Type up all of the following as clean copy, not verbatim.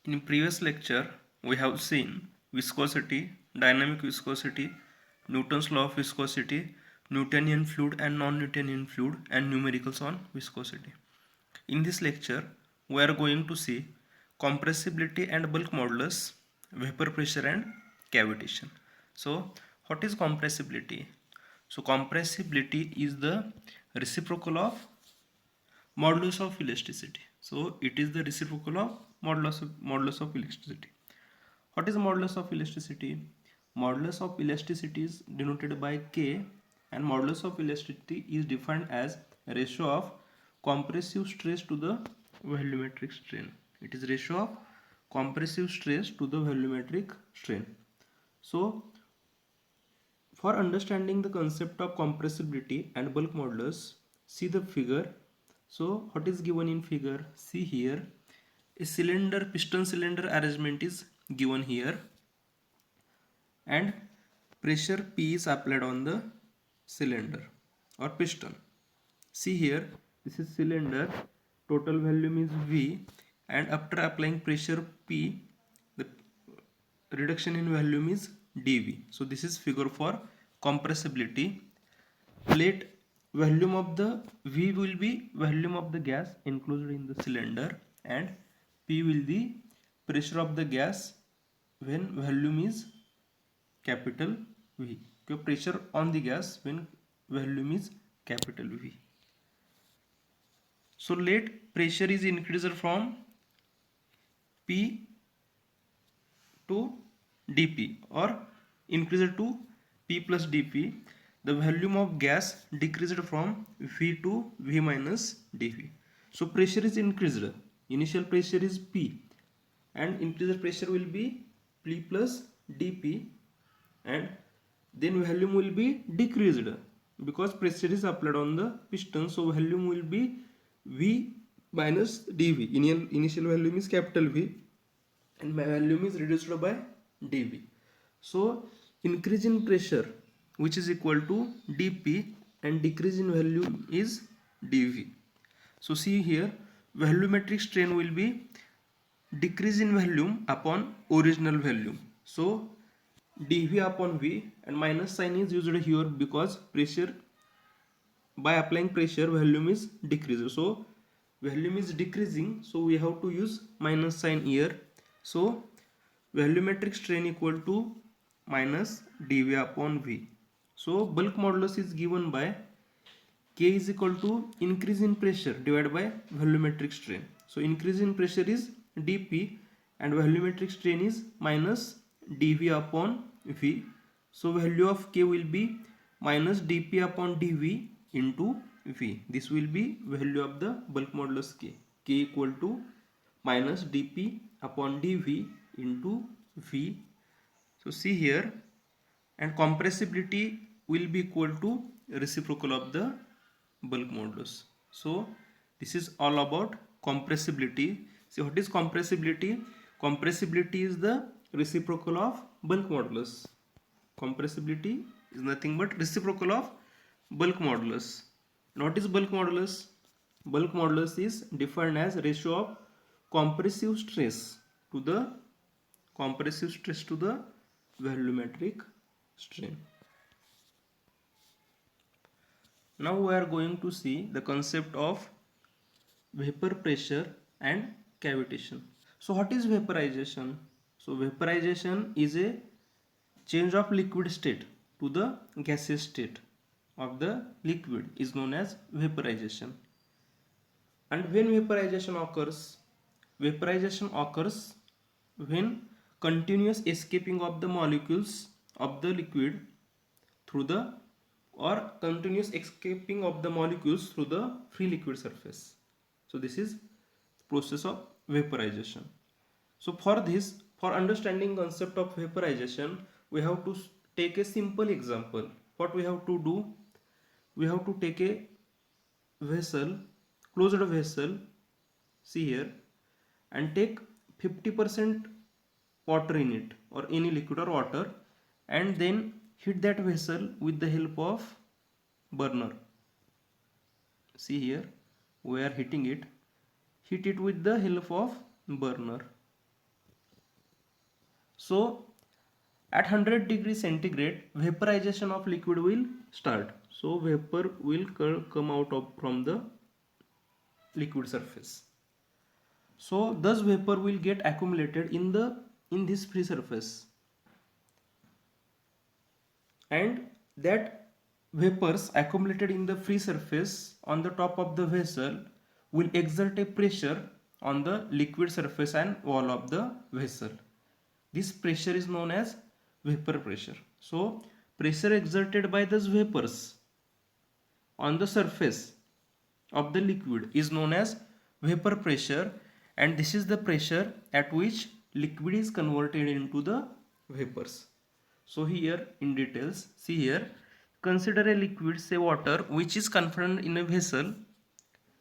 In previous lecture, we have seen viscosity, dynamic viscosity, Newton's law of viscosity, Newtonian fluid and non-Newtonian fluid, and numericals on viscosity. In this lecture, we are going to see compressibility and bulk modulus, vapor pressure and cavitation. So, what is compressibility? So, compressibility is the reciprocal of modulus of elasticity. So it is the reciprocal of modulus of elasticity. What is modulus of elasticity? Modulus of elasticity is denoted by K, and modulus of elasticity is defined as ratio of compressive stress to the volumetric strain. It is ratio of compressive stress to the volumetric strain. So for understanding the concept of compressibility and bulk modulus, see the figure. So what is given in figure? See here, a cylinder, piston cylinder arrangement is given here, and pressure P is applied on the cylinder or piston. See here, this is cylinder, total volume is V, and after applying pressure P, the reduction in volume is dV. So this is figure for compressibility. Let volume of the V will be volume of the gas enclosed in the cylinder, and P will be pressure of the gas when volume is capital V. Okay, pressure on the gas when volume is capital V. So let pressure is increased from P to dP or increased to P plus dP, the volume of gas decreased from V to V minus dV. So pressure is increased. Initial pressure is P, and increased pressure will be P plus dP, and then volume will be decreased because pressure is applied on the piston. So volume will be V minus dV. Initial volume is capital V, and my volume is reduced by dV. So increase in pressure, which is equal to dP, and decrease in volume is dV. So see here, volumetric strain will be decrease in volume upon original volume. So dV upon V, and minus sign is used here because pressure, by applying pressure, volume is decreased. So volume is decreasing, so we have to use minus sign here. So volumetric strain equal to minus dV upon V. So bulk modulus is given by K is equal to increase in pressure divided by volumetric strain. So increase in pressure is dP, and volumetric strain is minus dV upon V. So value of K will be minus dP upon dV into V. This will be value of the bulk modulus K. K equal to minus dP upon dV into V. So see here, and compressibility will be equal to reciprocal of the bulk modulus. So this is all about compressibility. See, what is compressibility? Compressibility is the reciprocal of bulk modulus. Compressibility is nothing but reciprocal of bulk modulus. And what is bulk modulus? Bulk modulus is defined as ratio of compressive stress to the volumetric strain. Now we are going to see the concept of vapor pressure and cavitation. So what is vaporization? So vaporization is a change of liquid state to the gaseous state of the liquid is known as vaporization. And when vaporization occurs when continuous escaping of the molecules of the liquid through the, or continuous escaping of the molecules through the free liquid surface. So this is process of vaporization. So for understanding concept of vaporization, we have to take a simple example. What we have to do? We have to take a vessel, closed vessel, see here, and take 50% water in it, or any liquid or water, and then heat that vessel with the help of burner. See here, we are heating it. Heat it with the help of burner. So at 100 degree centigrade vaporization of liquid will start. So vapor will come out of from the liquid surface. So thus vapor will get accumulated in this free surface, and that vapors accumulated in the free surface on the top of the vessel will exert a pressure on the liquid surface and wall of the vessel. This pressure is known as vapor pressure. So pressure exerted by those vapors on the surface of the liquid is known as vapor pressure, and this is the pressure at which liquid is converted into the vapors. So here in details, see here, consider a liquid, say water, which is confined in a vessel.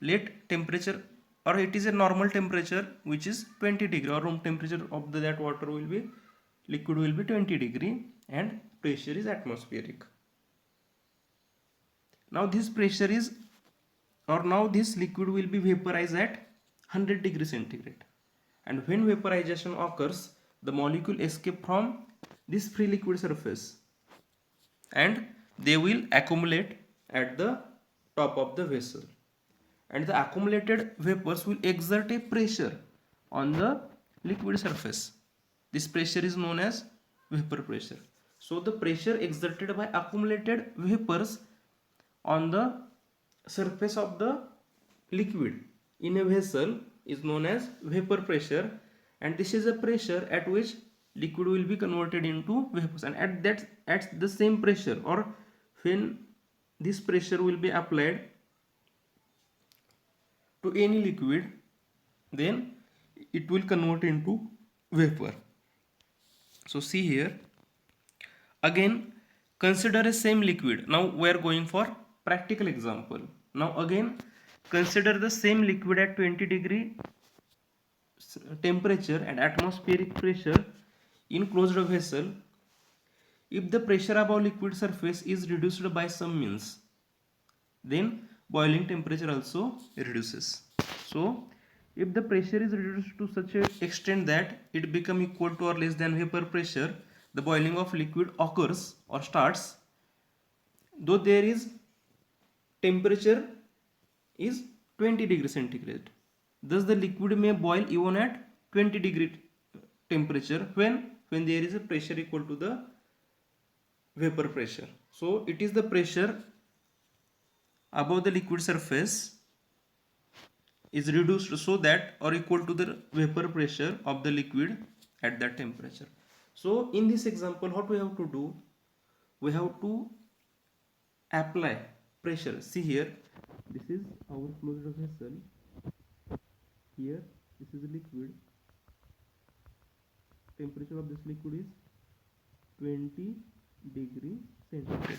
Let temperature, or it is a normal temperature which is 20 degree, or room temperature of that water will be, liquid will be 20 degree, and pressure is atmospheric. Now this pressure is, or now this liquid will be vaporized at 100 degree centigrade, and when vaporization occurs the molecule escape from this free liquid surface and they will accumulate at the top of the vessel, and the accumulated vapors will exert a pressure on the liquid surface. This pressure is known as vapor pressure. So the pressure exerted by accumulated vapors on the surface of the liquid in a vessel is known as vapor pressure, and this is a pressure at which liquid will be converted into vapors, and at the same pressure, or when this pressure will be applied to any liquid, then it will convert into vapor. So see here, again consider a same liquid. Now we are going for practical example. Now again consider the same liquid at 20 degree temperature and atmospheric pressure in closed vessel. If the pressure above liquid surface is reduced by some means, then boiling temperature also reduces. So if the pressure is reduced to such an extent that it become equal to or less than vapor pressure, the boiling of liquid occurs or starts, though there is temperature is 20 degree centigrade. Thus the liquid may boil even at 20 degree temperature when there is a pressure equal to the vapor pressure. So it is the pressure above the liquid surface is reduced so that or equal to the vapor pressure of the liquid at that temperature. So in this example, what we have to do, we have to apply pressure. See here, this is our closed vessel. Here this is liquid. Temperature of this liquid is 20 degree centigrade.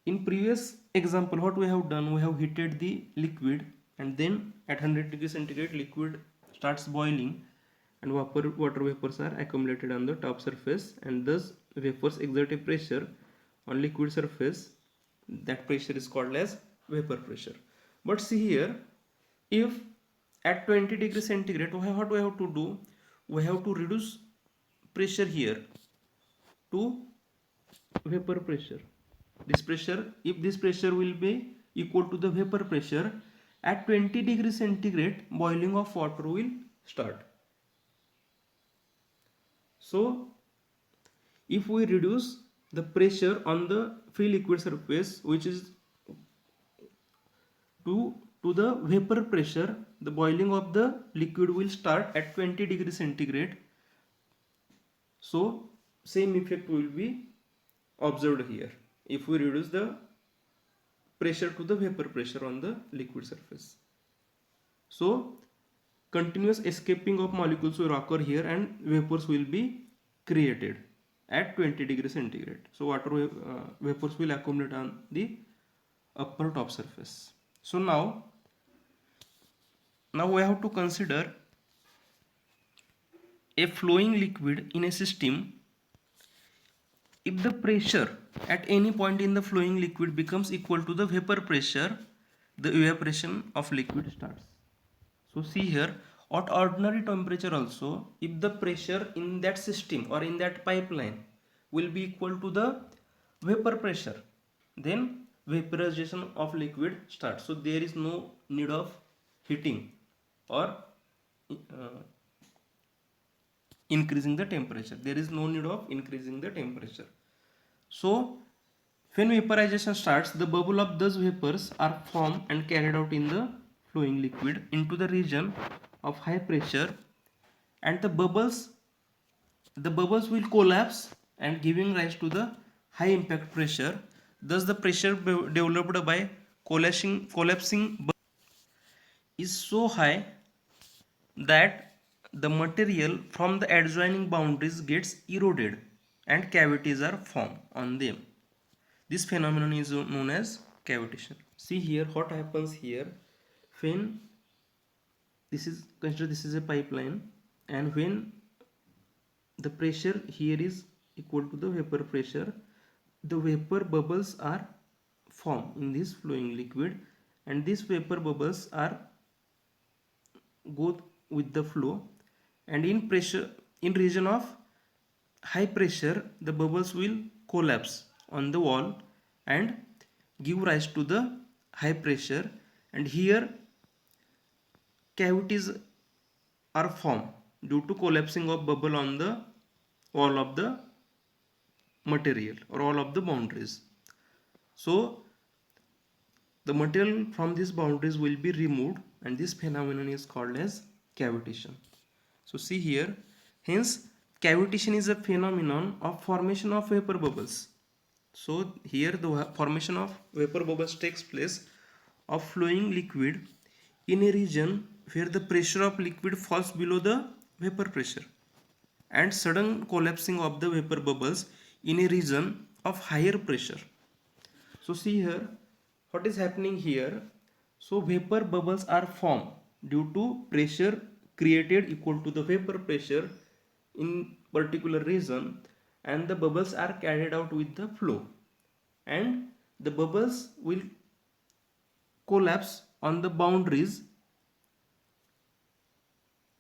In previous example, what we have done, we have heated the liquid, and then at 100 degree centigrade liquid starts boiling and water vapors are accumulated on the top surface, and thus vapors exert a pressure on liquid surface. That pressure is called as vapor pressure. But see here, if at 20 degree centigrade, what we have to do, we have to reduce pressure here to vapor pressure. This pressure, if this pressure will be equal to the vapor pressure, at 20 degree centigrade boiling of water will start. So if we reduce the pressure on the free liquid surface, which is to the vapor pressure, the boiling of the liquid will start at 20 degree centigrade. So same effect will be observed here if we reduce the pressure to the vapor pressure on the liquid surface. So continuous escaping of molecules will occur here and vapors will be created at 20 degree centigrade. So water vapors will accumulate on the upper top surface. So now we have to consider a flowing liquid in a system. If the pressure at any point in the flowing liquid becomes equal to the vapor pressure, the evaporation of liquid starts. So see here, At ordinary temperature also, if the pressure in that system or in that pipeline will be equal to the vapor pressure, then vaporization of liquid starts. So there is no need of heating or increasing the temperature. There is no need of increasing the temperature. So when vaporization starts, the bubble of those vapors are formed and carried out in the flowing liquid into the region of high pressure, and the bubbles will collapse and giving rise to the high impact pressure. Thus the pressure developed by collapsing is so high that the material from the adjoining boundaries gets eroded and cavities are formed on them. This phenomenon is known as cavitation. See here what happens here when this is a pipeline, and when the pressure here is equal to the vapor pressure, the vapor bubbles are formed in this flowing liquid, and these vapor bubbles are go with the flow, and in region of high pressure the bubbles will collapse on the wall and give rise to the high pressure, and here cavities are formed due to collapsing of bubble on the wall of the material or all of the boundaries. So the material from these boundaries will be removed, and this phenomenon is called as cavitation. So see here, hence cavitation is a phenomenon of formation of vapor bubbles. So here the formation of vapor bubbles takes place of flowing liquid in a region where the pressure of liquid falls below the vapor pressure, and sudden collapsing of the vapor bubbles in a region of higher pressure. So see here what is happening here. So vapor bubbles are formed due to pressure created equal to the vapor pressure in particular region, and the bubbles are carried out with the flow, and the bubbles will collapse on the boundaries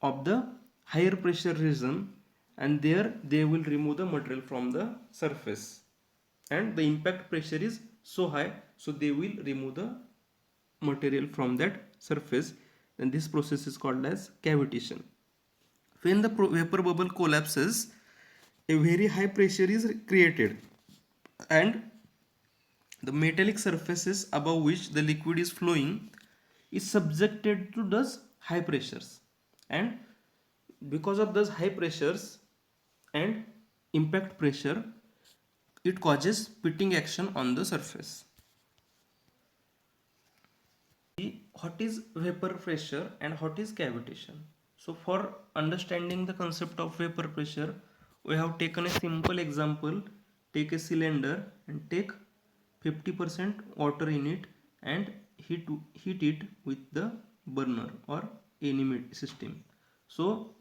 of the higher pressure region, and there they will remove the material from the surface, and the impact pressure is so high, so they will remove the material from that surface, and this process is called as cavitation. When the vapor bubble collapses, a very high pressure is created, and the metallic surfaces above which the liquid is flowing is subjected to those high pressures, and because of those high pressures and impact pressure, it causes pitting action on the surface. What is vapor pressure and what is cavitation? So for understanding the concept of vapor pressure, we have taken a simple example. Take a cylinder and take 50% water in it and heat it with the burner or any system. So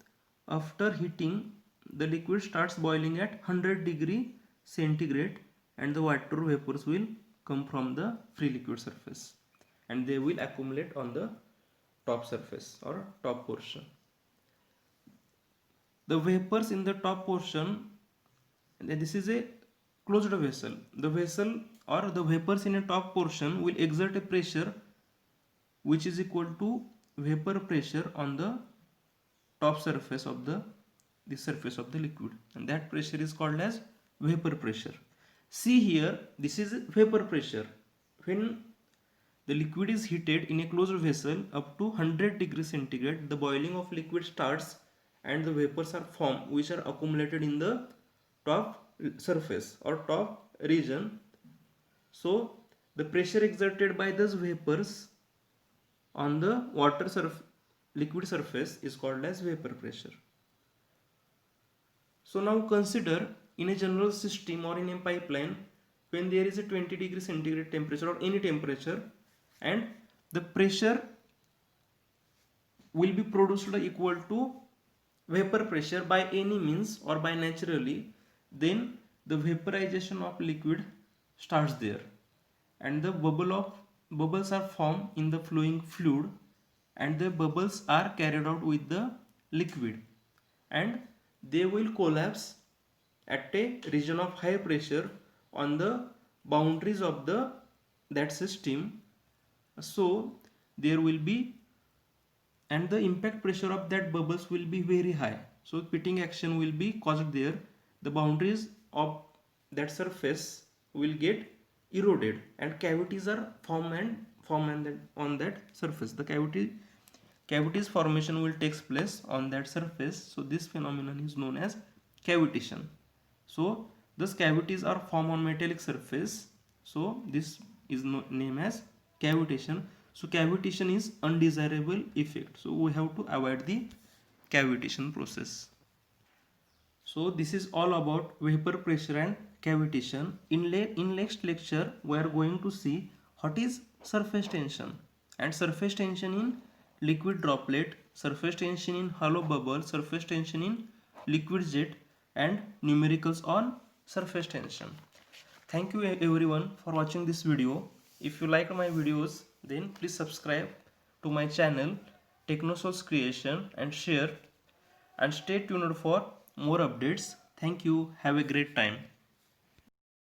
after heating, the liquid starts boiling at 100 degree centigrade, and the water vapors will come from the free liquid surface, and they will accumulate on the top surface or top portion. The vapors in the top portion, this is a closed vessel. The vessel or the vapors in a top portion will exert a pressure which is equal to vapor pressure on the top surface of the surface of the liquid, and that pressure is called as vapor pressure. See here, this is vapor pressure. When the liquid is heated in a closed vessel up to 100 degrees centigrade, the boiling of liquid starts and the vapors are formed which are accumulated in the top surface or top region. So the pressure exerted by those vapors on the liquid surface is called as vapor pressure. So now consider in a general system or in a pipeline, when there is a 20 degree centigrade temperature or any temperature, and the pressure will be produced equal to vapor pressure by any means or by naturally, then the vaporization of liquid starts there, and the bubbles are formed in the flowing fluid, and the bubbles are carried out with the liquid, and they will collapse at a region of high pressure on the boundaries of the that system. So there will be, and the impact pressure of that bubbles will be very high, so pitting action will be caused there. The boundaries of that surface will get eroded and cavities are formed on that surface. The cavities formation will takes place on that surface, so this phenomenon is known as cavitation. So these cavities are formed on metallic surface, so this is named as cavitation. So cavitation is undesirable effect, so we have to avoid the cavitation process. So this is all about vapor pressure and cavitation. In next lecture we are going to see what is surface tension, and surface tension in liquid droplet, surface tension in hollow bubble, surface tension in liquid jet, and numericals on surface tension. Thank you everyone for watching this video. If you like my videos, then please subscribe to my channel Technosouls Creation and share, and stay tuned for more updates. Thank you. Have a great time.